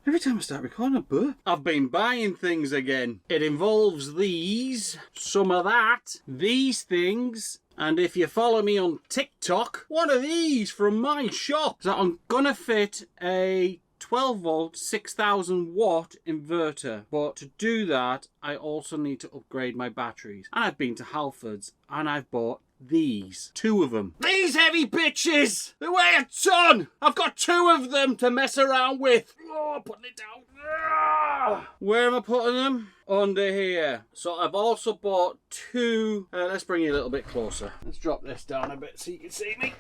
Every time I start recording a burp. I've been buying things again. It involves these, some of that, these things, and if you follow me on TikTok, one of these from my shop. So I'm gonna fit a 12 volt 6000 watt inverter, but to do that I also need to upgrade my batteries, and I've been to Halfords and I've bought these, 2 of them. These heavy bitches, they weigh a ton. I've got 2 of them to mess around with. Oh, putting it down. Where am I putting them? Under here. So I've also bought 2, let's bring you a little bit closer. Let's drop this down a bit so you can see me.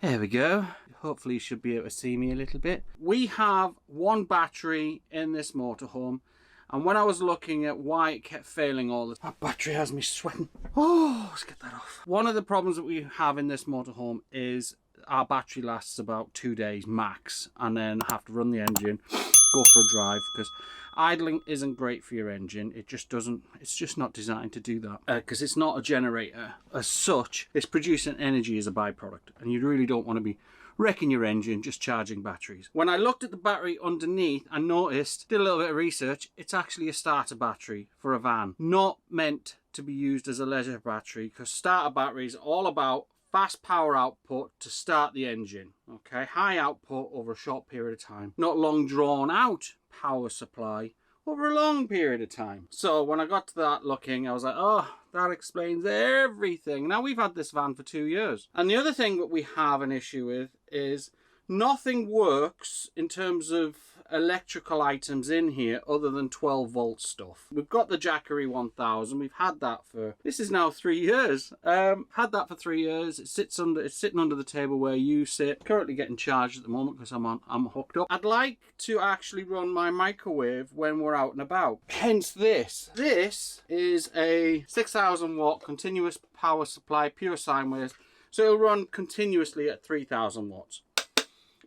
There we go. Hopefully you should be able to see me a little bit. We have 1 battery in this motorhome, and when I was looking at why it kept failing all the time, that battery has me sweating. Oh, let's get that off. One of the problems that we have in this motorhome is our battery lasts about 2 days max, and then I have to run the engine, go for a drive, because idling isn't great for your engine. It just doesn't, it's just not designed to do that, because it's not a generator as such. It's producing energy as a byproduct, and you really don't want to be wrecking your engine just charging batteries. When I looked at the battery underneath, I noticed, did a little bit of research, it's actually a starter battery for a van, not meant to be used as a leisure battery, because starter batteries are all about fast power output to start the engine, okay, high output over a short period of time, not long drawn out power supply over a long period of time. So when I got to that looking, I was like, oh, that explains everything. Now, we've had this van for 2 years. And the other thing that we have an issue with is nothing works in terms of electrical items in here other than 12 volt stuff. We've got the Jackery 1000. We've had that for, this is now 3 years. Had that for 3 years. It's sitting under the table where you sit. Currently getting charged at the moment because I'm hooked up. I'd like to actually run my microwave when we're out and about. Hence this. This is a 6000 watt continuous power supply, pure sine waves. So it'll run continuously at 3000 watts.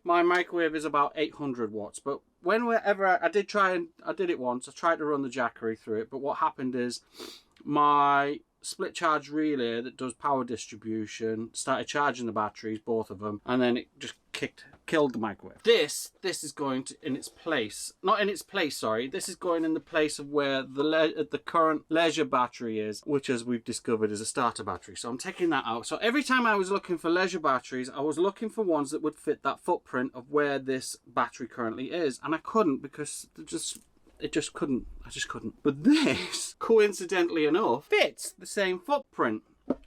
My microwave is about 800 watts, but whenever I did it once, I tried to run the Jackery through it, but what happened is my split charge relay that does power distribution started charging the batteries, both of them, and then it just killed the microwave. This is going to in its place, not in its place, sorry, this is going in the place of where the current leisure battery is, which, as we've discovered, is a starter battery. So I'm taking that out. So every time I was looking for leisure batteries, I was looking for ones that would fit that footprint of where this battery currently is, and I couldn't, because I just couldn't. But this, coincidentally enough, fits the same footprint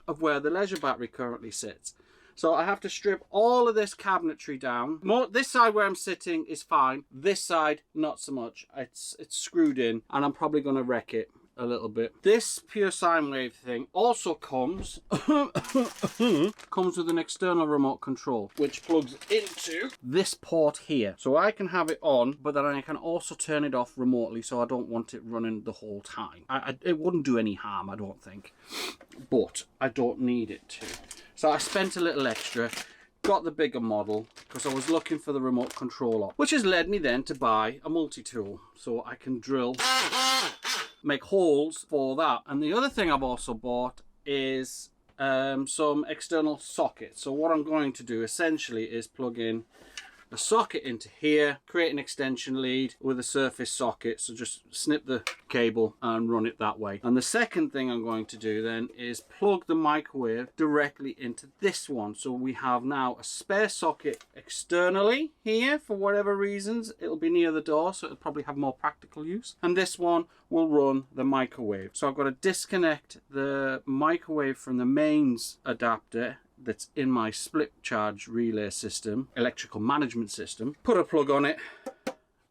of where the leisure battery currently sits. So I have to strip all of this cabinetry down. This side where I'm sitting is fine. This side, not so much. It's screwed in, and I'm probably going to wreck it a little bit. This pure sine wave thing also comes with an external remote control, which plugs into this port here. So I can have it on, but then I can also turn it off remotely, so I don't want it running the whole time. It wouldn't do any harm, I don't think, but I don't need it to. So I spent a little extra, got the bigger model, because I was looking for the remote controller, which has led me then to buy a multi-tool, so I can drill, make holes for that. And the other thing I've also bought is some external sockets. So what I'm going to do essentially is plug in a socket into here, create an extension lead with a surface socket, so just snip the cable and run it that way. And the second thing I'm going to do then is plug the microwave directly into this one, so we have now a spare socket externally here. For whatever reasons, it'll be near the door, so it'll probably have more practical use, and this one will run the microwave. So I've got to disconnect the microwave from the mains adapter that's in my split charge relay system, electrical management system, put a plug on it,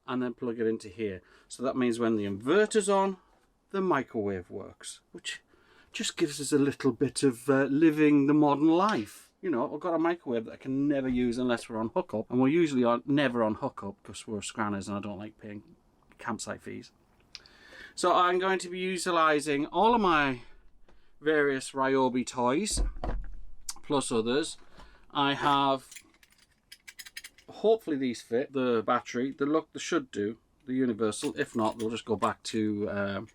and then plug it into here. So that means when the inverter's on, the microwave works, which just gives us a little bit of living the modern life. You know, I've got a microwave that I can never use unless we're on hookup, and we're usually never on hookup because we're scranners and I don't like paying campsite fees. So I'm going to be utilising all of my various Ryobi toys, plus others. I have, hopefully these fit the battery. They should do, the universal. If not, they'll just go back to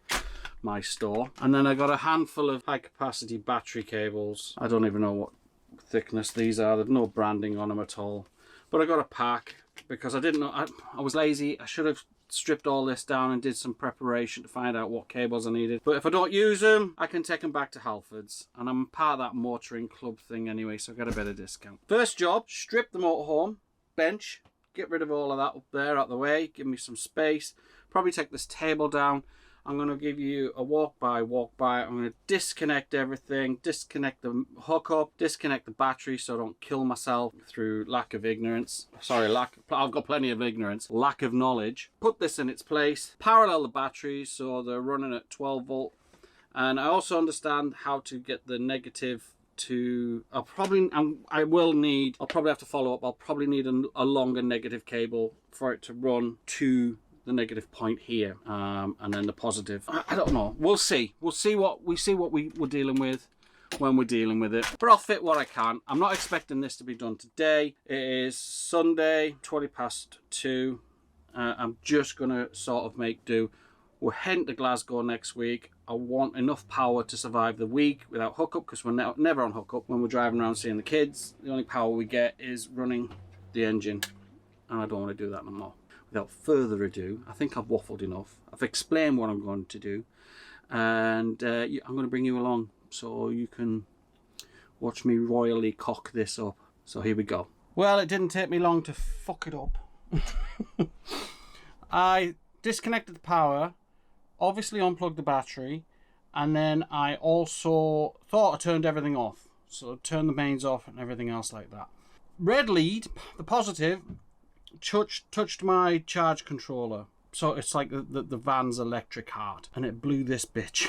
my store. And then I got a handful of high capacity battery cables. I don't even know what thickness these are. There's no branding on them at all. But I got a pack. because I didn't know, I was lazy. I should have stripped all this down and did some preparation to find out what cables I needed. But if I don't use them, I can take them back to Halfords, and I'm part of that motoring club thing anyway, so I get a bit of discount. First job, strip the motorhome bench, get rid of all of that up there out the way, give me some space, probably take this table down. I'm going to give you a walk by. I'm going to disconnect everything, disconnect the hookup, disconnect the battery so I don't kill myself through lack of ignorance. Sorry, I've got plenty of ignorance. Lack of knowledge. Put this in its place. Parallel the batteries so they're running at 12 volt. And I also understand how to get the negative to... I'll probably have to follow up. I'll probably need a longer negative cable for it to run to the negative point here, and then the positive. I don't know. We'll see what we're dealing with when we're dealing with it, but I'll fit what I can. I'm not expecting this to be done today. It is Sunday, 2:20. I'm just gonna sort of make do. We're heading to Glasgow next week. I want enough power to survive the week without hookup, because we're never on hookup when we're driving around seeing the kids. The only power we get is running the engine, and I don't want to do that no more. Without further ado, I think I've waffled enough. I've explained what I'm going to do, and I'm going to bring you along so you can watch me royally cock this up. So here we go. Well, it didn't take me long to fuck it up. I disconnected the power, obviously unplugged the battery, and then I also thought I turned everything off. So turned the mains off and everything else like that. Red lead, the positive, touched my charge controller, so it's like the van's electric heart, and it blew this bitch.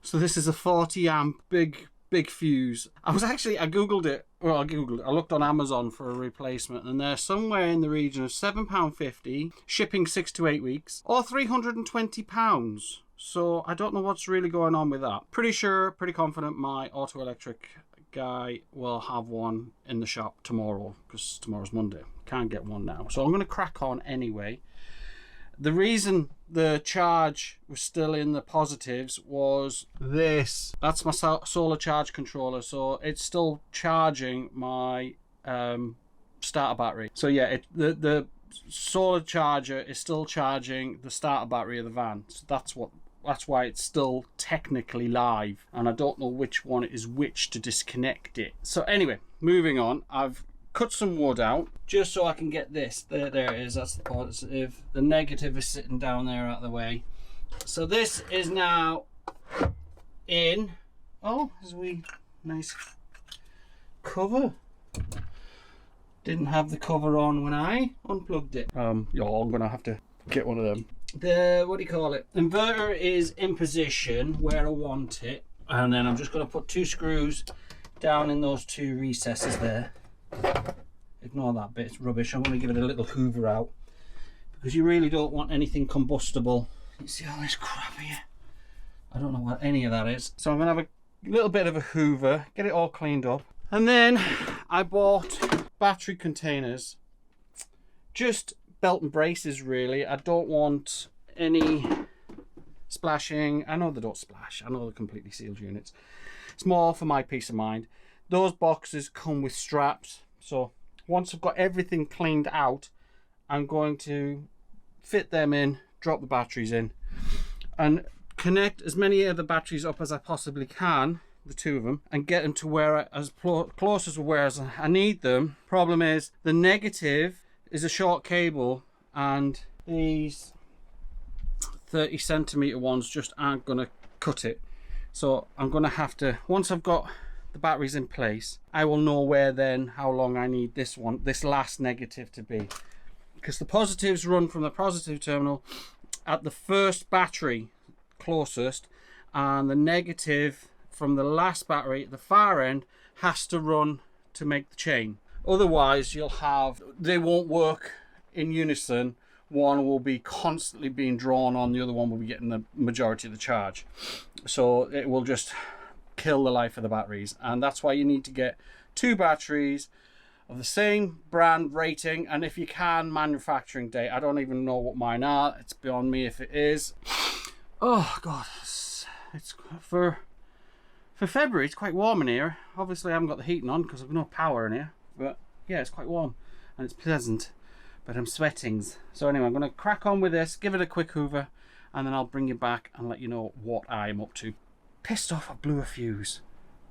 So this is a 40 amp big fuse. I googled it. Well, I looked on Amazon for a replacement, and they're somewhere in the region of £7.50, shipping 6 to 8 weeks, or £320. So I don't know what's really going on with that. Pretty confident my auto electric guy will have one in the shop tomorrow, because tomorrow's Monday. Can't get one now, so I'm going to crack on anyway. The reason the charge was still in the positives was this. That's my solar charge controller, so it's still charging my starter battery. So yeah, the solar charger is still charging the starter battery of the van. So that's why it's still technically live, and I don't know which one is which to disconnect it. So anyway, moving on. I've cut some wood out just so I can get this. There it is. That's the positive. The negative is sitting down there out of the way. So this is now in. Oh, there's a wee nice cover. Didn't have the cover on when I unplugged it. Yeah, I'm gonna have to get one of them. The, what do you call it? Inverter is in position where I want it, and then I'm just going to put 2 screws down in those 2 recesses there. Ignore that bit, it's rubbish. I'm going to give it a little hoover out, because you really don't want anything combustible. You see all this crap here? I don't know what any of that is. So I'm going to have a little bit of a hoover, get it all cleaned up. And then I bought battery containers. Just belt and braces, really. I don't want any splashing. I know they don't splash. I know they're completely sealed units. It's more for my peace of mind. Those boxes come with straps. So once I've got everything cleaned out, I'm going to fit them in, drop the batteries in, and connect as many of the batteries up as I possibly can, the 2 of them, and get them to where as close as where I need them. Problem is, the negative is a short cable, and these 30 centimeter ones just aren't going to cut it. So I'm going to have to, once I've got the batteries in place, I will know where then how long I need this last negative to be, because the positives run from the positive terminal at the first battery closest, and the negative from the last battery at the far end has to run to make the chain. Otherwise they won't work in unison. One will be constantly being drawn on, the other one will be getting the majority of the charge. So it will just kill the life of the batteries, and that's why you need to get 2 batteries of the same brand rating, and if you can, manufacturing date. I don't even know what mine are. It's beyond me if it is. Oh god, it's for February. It's quite warm in here. Obviously I haven't got the heating on because I've no power in here, but yeah, it's quite warm and it's pleasant. but I'm sweating. So anyway, I'm going to crack on with this, give it a quick hoover, and then I'll bring you back and let you know what I'm up to. Pissed off I blew a fuse.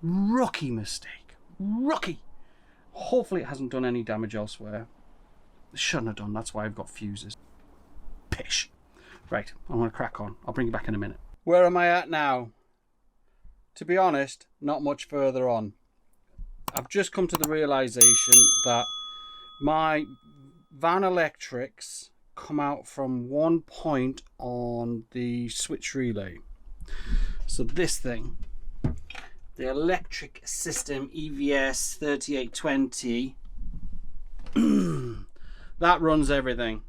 Rookie mistake. Rookie. Hopefully it hasn't done any damage elsewhere. It shouldn't have done, that's why I've got fuses. Pish. Right, I'm going to crack on. I'll bring you back in a minute. Where am I at now? To be honest, not much further on. I've just come to the realisation that my van electrics come out from one point on the switch relay. So this thing, the electric system EVS 3820, that runs everything.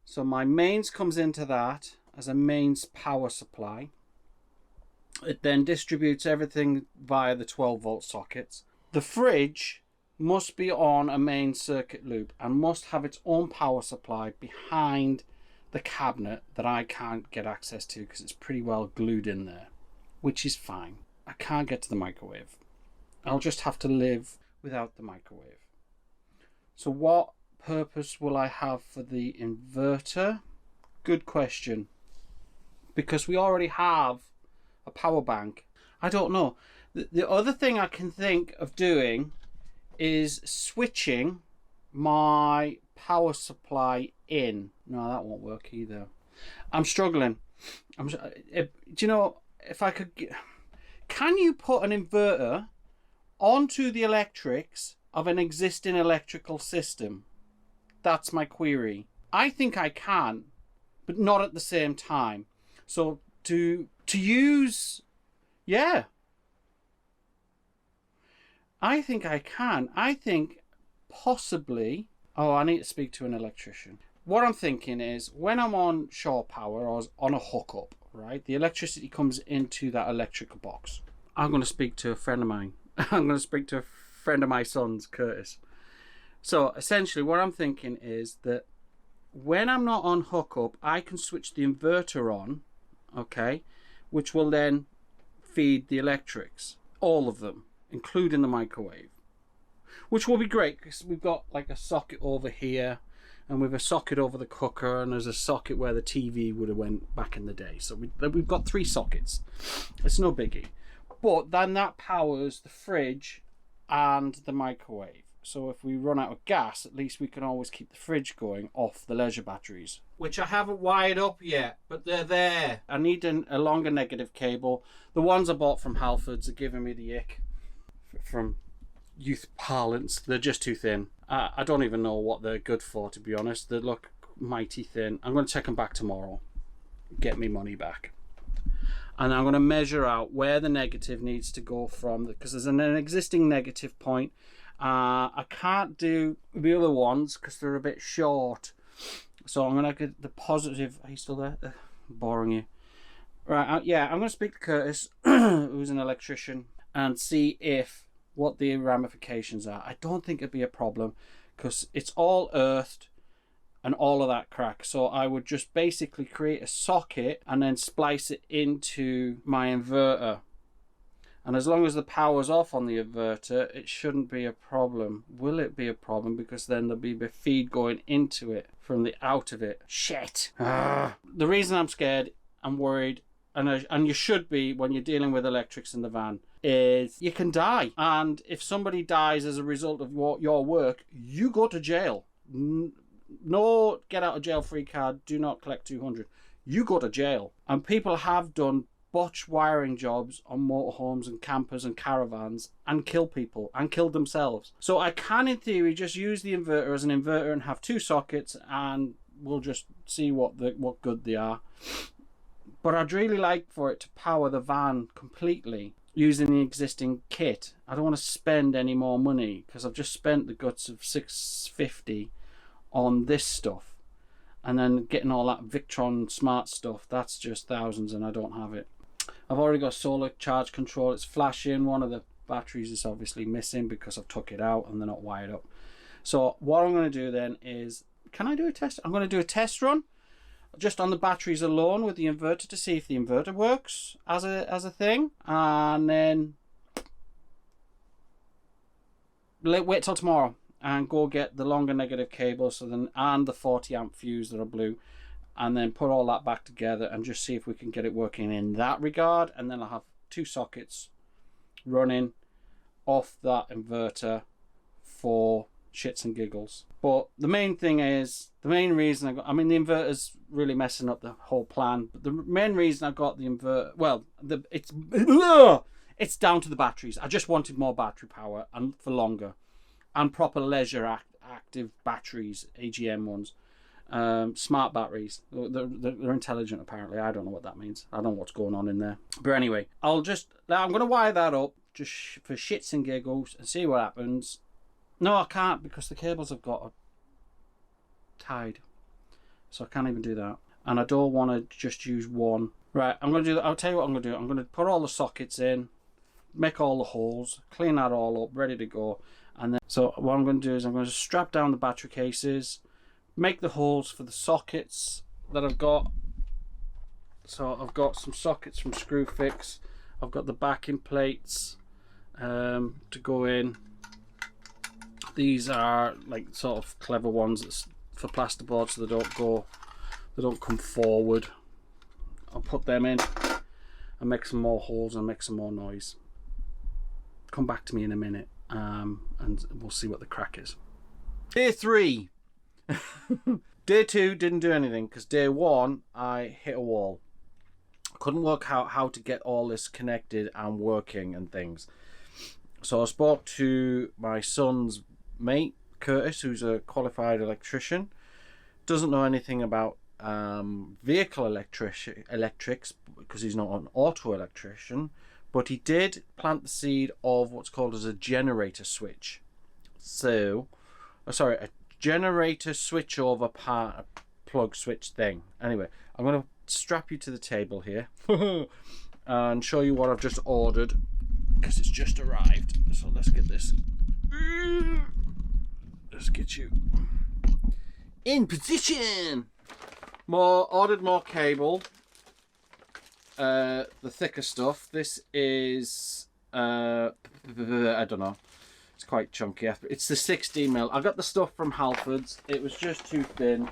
So my mains comes into that as a mains power supply. It then distributes everything via the 12-volt sockets. The fridge must be on a main circuit loop and must have its own power supply behind the cabinet that I can't get access to because it's pretty well glued in there, which is fine. I can't get to the microwave. I'll just have to live without the microwave. So what purpose will I have for the inverter? Good question. Because we already have a power bank. I don't know. The other thing I can think of doing is switching my power supply in. No, that won't work either. I'm struggling. Do you know, if I could... Can you put an inverter onto the electrics of an existing electrical system? That's my query. I think I can, but not at the same time. So to use... Yeah. I think I can. I think possibly... Oh, I need to speak to an electrician. What I'm thinking is, when I'm on shore power or on a hookup, right, the electricity comes into that electrical box. I'm going to speak to a friend of mine. I'm going to speak to a friend of my son's, Curtis. So essentially what I'm thinking is that when I'm not on hookup, I can switch the inverter on, okay, which will then feed the electrics, all of them, including the microwave, which will be great because we've got like a socket over here and we've a socket over the cooker, and there's a socket where the TV would have went back in the day. So we've got 3 sockets. It's no biggie. But then that powers the fridge and the microwave. So if we run out of gas, at least we can always keep the fridge going off the leisure batteries, which I haven't wired up yet, but they're there. I need a longer negative cable. The ones I bought from Halfords are giving me the ick from youth parlance. They're just too thin. I don't even know what they're good for, to be honest. They look mighty thin. I'm going to take them back tomorrow, get me money back. And I'm going to measure out where the negative needs to go from, because there's an existing negative point. I can't do the other ones because they're a bit short. So I'm going to get the positive. Are you still there? Boring you. Right, yeah, I'm going to speak to Curtis, who's an electrician, and see what the ramifications are. I don't think it'd be a problem because it's all earthed and all of that crack. So I would just basically create a socket and then splice it into my inverter. And as long as the power's off on the inverter, it shouldn't be a problem. Will it be a problem? Because then there'll be the feed going into it from the out of it. Shit. The reason I'm scared, I'm worried, and you should be when you're dealing with electrics in the van, is you can die. And if somebody dies as a result of your work, you go to jail. No get out of jail free card, do not collect 200. You go to jail. And people have done botch wiring jobs on motorhomes and campers and caravans and kill people and killed themselves. So I can, in theory, just use the inverter as an inverter and have 2 sockets, and we'll just see what good they are. But I'd really like for it to power the van completely using the existing kit. I don't want to spend any more money because I've just spent the guts of $650 on this stuff, and then getting all that Victron smart stuff, that's just thousands, and I don't have it. I've already got solar charge control. It's flashing. One of the batteries is obviously missing because I've took it out and they're not wired up. So what I'm going to do then is, can I do a test? I'm going to do a test run just on the batteries alone with the inverter to see if the inverter works as a thing, and then wait till tomorrow and go get the longer negative cable, so then, and the 40 amp fuse that are blue, and then put all that back together and just see if we can get it working in that regard. And then I'll have 2 sockets running off that inverter for shits and giggles. But the main thing is, the main reason I mean the inverter's really messing up the whole plan, but the main reason I got the inverter, well, it's down to the batteries. I just wanted more battery power and for longer, and proper leisure active batteries, AGM ones, smart batteries. They're intelligent apparently. I don't know what that means. I don't know what's going on in there. But anyway, I'm going to wire that up just for shits and giggles and see what happens. No, I can't, because the cables I've got are tied, so I can't even do that, and I don't want to just use one. Right, I'm going to do that. I'll tell you what I'm going to do. I'm going to put all the sockets in, make all the holes, clean that all up, ready to go. And then, so what I'm going to do is I'm going to strap down the battery cases, make the holes for the sockets that I've got. So I've got some sockets from Screwfix. I've got the backing plates to go in. These are like sort of clever ones that's for plasterboard, so they don't come forward. I'll put them in and make some more holes and make some more noise. Come back to me in a minute, and we'll see what the crack is. Day 3. Day 2 didn't do anything, because day 1 I hit a wall. I couldn't work out how to get all this connected and working and things. So I spoke to my son's mate, Curtis, who's a qualified electrician. Doesn't know anything about vehicle electrics, because he's not an auto electrician, but he did plant the seed of what's called as a generator switch. So, sorry, a generator switch over part, a plug switch thing. Anyway, I'm going to strap you to the table here and show you what I've just ordered, because it's just arrived. So let's get this. Let's get you in position. Ordered more cable, the thicker stuff. This is I don't know, it's quite chunky. It's the 16mm. I got the stuff from Halfords. It was just too thin,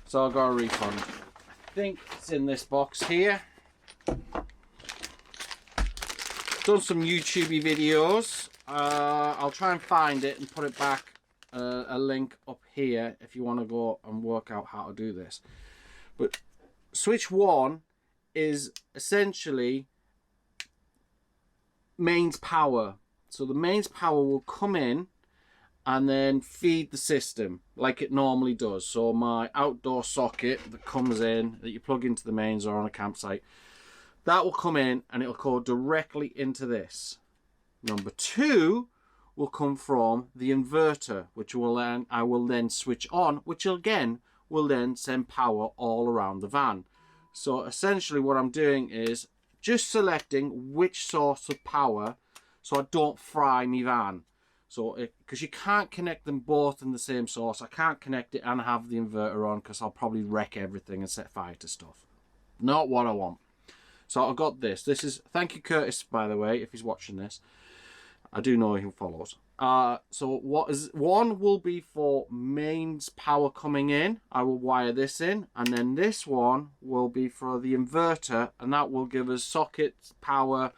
so I got a refund. I think it's in this box here. Done some YouTubey videos. I'll try and find it and put it back, a link up here if you want to go and work out how to do this. But switch 1 is essentially mains power. So the mains power will come in and then feed the system like it normally does. So my outdoor socket that comes in, that you plug into the mains or on a campsite, that will come in and it'll go directly into this. Number 2 will come from the inverter, which I will then switch on, which again will then send power all around the van. So essentially what I'm doing is just selecting which source of power, so I don't fry my van. So because you can't connect them both in the same source, I can't connect it and have the inverter on, because I'll probably wreck everything and set fire to stuff. Not what I want. So I've got this. This is, thank you Curtis, by the way, if he's watching this. I do know he follows. So one will be for mains power coming in. I will wire this in, and then this one will be for the inverter, and that will give us socket power,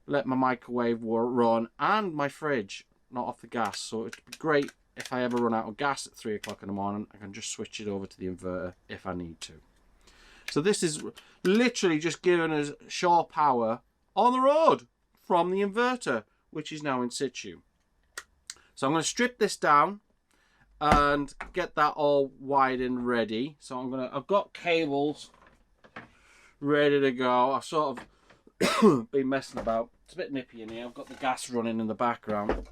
let my microwave run, and my fridge, not off the gas. So it'd be great if I ever run out of gas at 3 o'clock in the morning. I can just switch it over to the inverter if I need to. So this is literally just giving us shore power on the road from the inverter, which is now in situ. So I'm going to strip this down and get that all wired in ready. So I've got cables ready to go. I've sort of been messing about. It's a bit nippy in here. I've got the gas running in the background.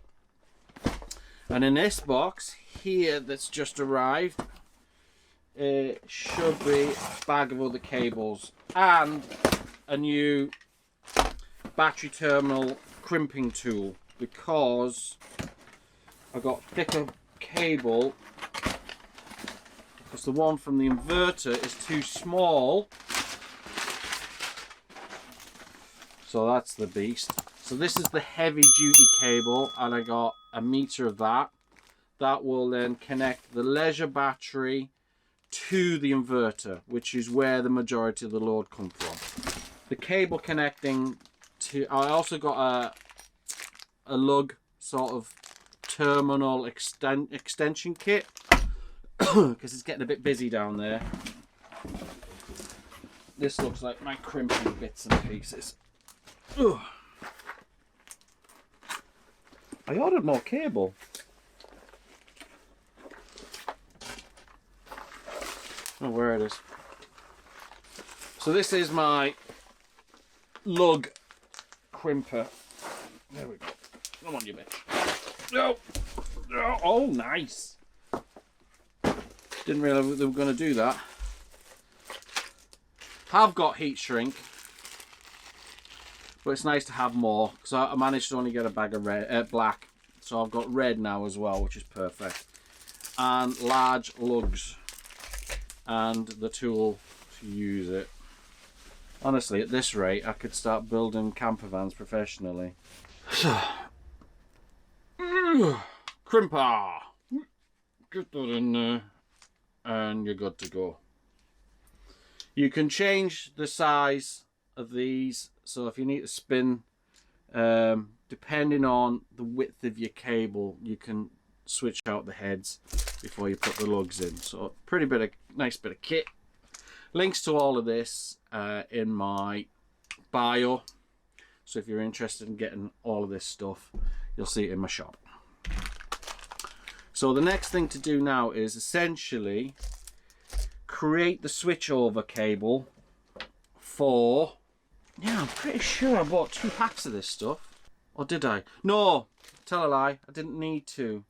And in this box here that's just arrived, it should be a bag of other cables and a new battery terminal crimping tool, because I got thicker cable, because the one from the inverter is too small. So that's the beast. So this is the heavy duty cable, and I got 1 meter of that. that will then connect the leisure battery to the inverter, which is where the majority of the load comes from. The cable connecting to, I also got a lug sort of terminal extension kit because it's getting a bit busy down there. This looks like my crimping bits and pieces. Ugh. I ordered more cable. Oh, where it is. So this is my lug crimper. There we go. Come on, you bitch. No. No. Oh, nice. Didn't realise they were going to do that. Have got heat shrink, but it's nice to have more because I managed to only get a bag of red, black, so I've got red now as well, which is perfect. And large lugs and the tool to use it. Honestly, at this rate, I could start building camper vans professionally. Crimper! Get that in there, and you're good to go. You can change the size of these, so if you need to spin, depending on the width of your cable, you can switch out the heads before you put the lugs in. So nice bit of kit. Links to all of this in my bio. So if you're interested in getting all of this stuff, you'll see it in my shop. So the next thing to do now is essentially create the switchover cable for, yeah, I'm pretty sure I bought 2 packs of this stuff. Or did I? No, tell a lie, I didn't need to.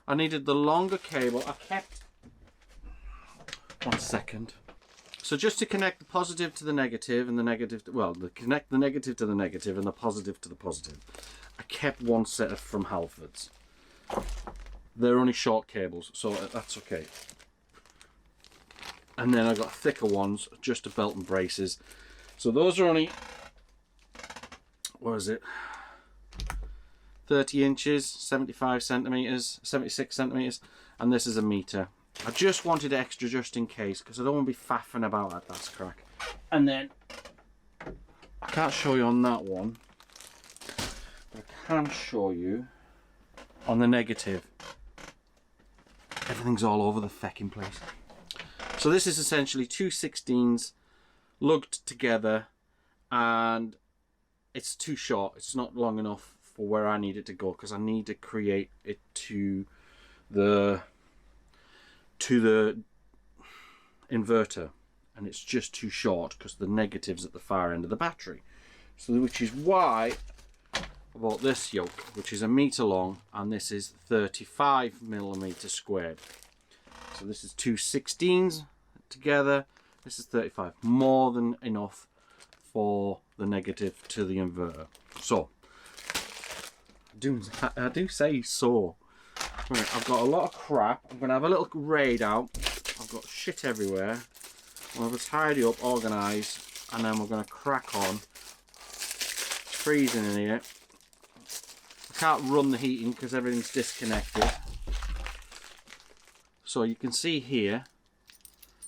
I needed the longer cable. I kept, 1 second. So just to connect the positive to the negative and the negative, connect the negative to the negative and the positive to the positive, I kept one set from Halfords. They're only short cables, so that's okay. And then I got thicker ones just to belt and braces. So those are only, what is it, 30 inches, 75 centimeters, 76 centimeters, and this is a meter. I just wanted extra just in case, because I don't want to be faffing about at that crack. And then I can't show you on that one, but I can show you on the negative. Everything's all over the fecking place. So this is essentially 2 16s lugged together, and it's too short. It's not long enough for where I need it to go, because I need to create it to the inverter, and it's just too short because the negative's at the far end of the battery. So which is why I bought this yoke, which is 1 meter long, and this is 35 millimeters squared. So this is 2 16s together. This is 35, more than enough for the negative to the inverter. So I do say so. Right, I've got a lot of crap. I'm going to have a little raid out. I've got shit everywhere. We'll have a tidy up, organise, and then we're going to crack on. It's freezing in here. I can't run the heating because everything's disconnected. So you can see here,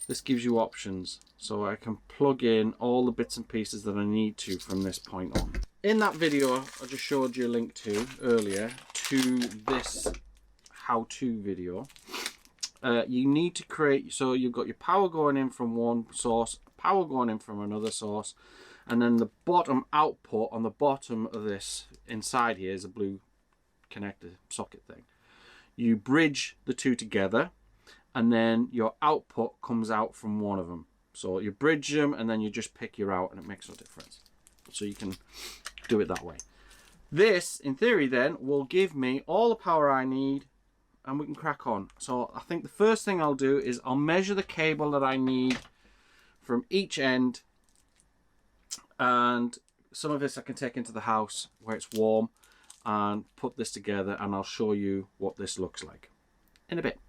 this gives you options. So I can plug in all the bits and pieces that I need to from this point on. In that video I just showed you a link to earlier to this how-to video, you need to create, so you've got your power going in from one source, power going in from another source, and then the bottom output on the bottom of this inside here is a blue connector socket thing. You bridge the two together, and then your output comes out from one of them. So you bridge them and then you just pick your out, and it makes no difference. So you can do it that way. This, in theory then, will give me all the power I need, and we can crack on. So I think the first thing I'll do is I'll measure the cable that I need from each end, and some of this I can take into the house where it's warm and put this together, and I'll show you what this looks like in a bit.